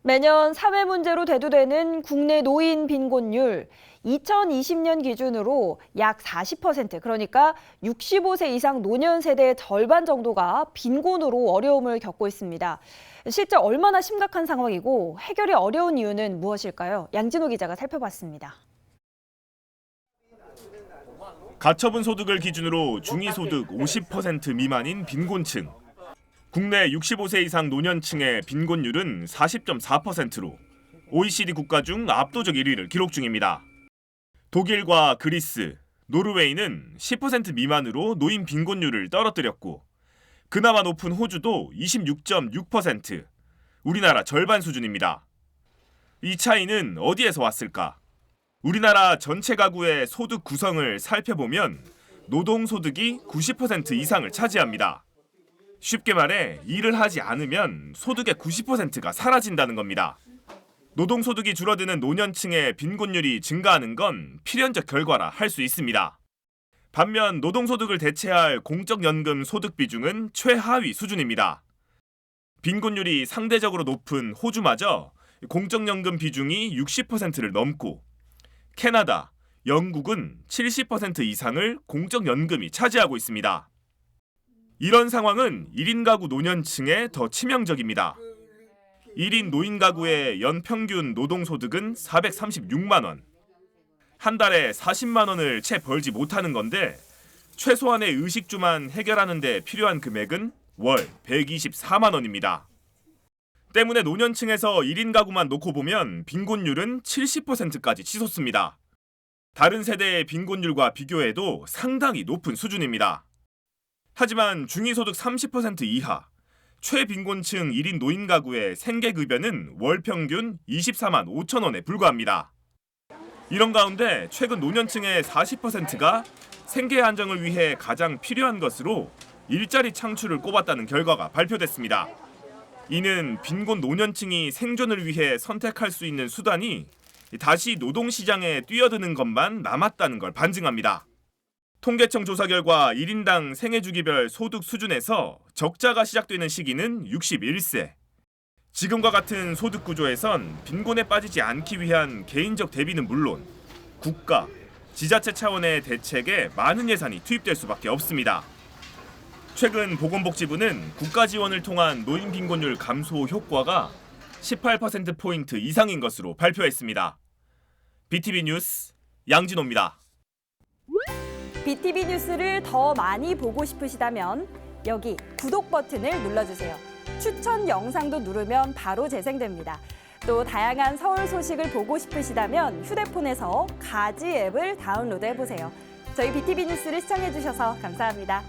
매년 사회 문제로 대두되는 국내 노인 빈곤율, 2020년 기준으로 약 40%, 그러니까 65세 이상 노년 세대의 절반 정도가 빈곤으로 어려움을 겪고 있습니다. 실제 얼마나 심각한 상황이고 해결이 어려운 이유는 무엇일까요? 양진호 기자가 살펴봤습니다. 가처분 소득을 기준으로 중위소득 50% 미만인 빈곤층. 국내 65세 이상 노년층의 빈곤율은 40.4%로 OECD 국가 중 압도적 1위를 기록 중입니다. 독일과 그리스, 노르웨이는 10% 미만으로 노인 빈곤율을 떨어뜨렸고 그나마 높은 호주도 26.6%, 우리나라 절반 수준입니다. 이 차이는 어디에서 왔을까? 우리나라 전체 가구의 소득 구성을 살펴보면 노동소득이 90% 이상을 차지합니다. 쉽게 말해 일을 하지 않으면 소득의 90%가 사라진다는 겁니다. 노동소득이 줄어드는 노년층의 빈곤율이 증가하는 건 필연적 결과라 할 수 있습니다. 반면 노동소득을 대체할 공적연금 소득 비중은 최하위 수준입니다. 빈곤율이 상대적으로 높은 호주마저 공적연금 비중이 60%를 넘고 캐나다, 영국은 70% 이상을 공적연금이 차지하고 있습니다. 이런 상황은 1인 가구 노년층에 더 치명적입니다. 1인 노인 가구의 연평균 노동소득은 436만 원. 한 달에 40만 원을 채 벌지 못하는 건데 최소한의 의식주만 해결하는 데 필요한 금액은 월 124만 원입니다. 때문에 노년층에서 1인 가구만 놓고 보면 빈곤율은 70%까지 치솟습니다. 다른 세대의 빈곤율과 비교해도 상당히 높은 수준입니다. 하지만 중위소득 30% 이하, 최빈곤층 1인 노인 가구의 생계급여는 월 평균 24만 5천 원에 불과합니다. 이런 가운데 최근 노년층의 40%가 생계 안정을 위해 가장 필요한 것으로 일자리 창출을 꼽았다는 결과가 발표됐습니다. 이는 빈곤 노년층이 생존을 위해 선택할 수 있는 수단이 다시 노동시장에 뛰어드는 것만 남았다는 걸 반증합니다. 통계청 조사 결과 1인당 생애주기별 소득 수준에서 적자가 시작되는 시기는 61세. 지금과 같은 소득 구조에선 빈곤에 빠지지 않기 위한 개인적 대비는 물론 국가, 지자체 차원의 대책에 많은 예산이 투입될 수밖에 없습니다. 최근 보건복지부는 국가 지원을 통한 노인 빈곤율 감소 효과가 18%포인트 이상인 것으로 발표했습니다. BTV 뉴스 양진호입니다. BTV 뉴스를 더 많이 보고 싶으시다면 여기 구독 버튼을 눌러주세요. 추천 영상도 누르면 바로 재생됩니다. 또 다양한 서울 소식을 보고 싶으시다면 휴대폰에서 가지 앱을 다운로드해보세요. 저희 BTV 뉴스를 시청해주셔서 감사합니다.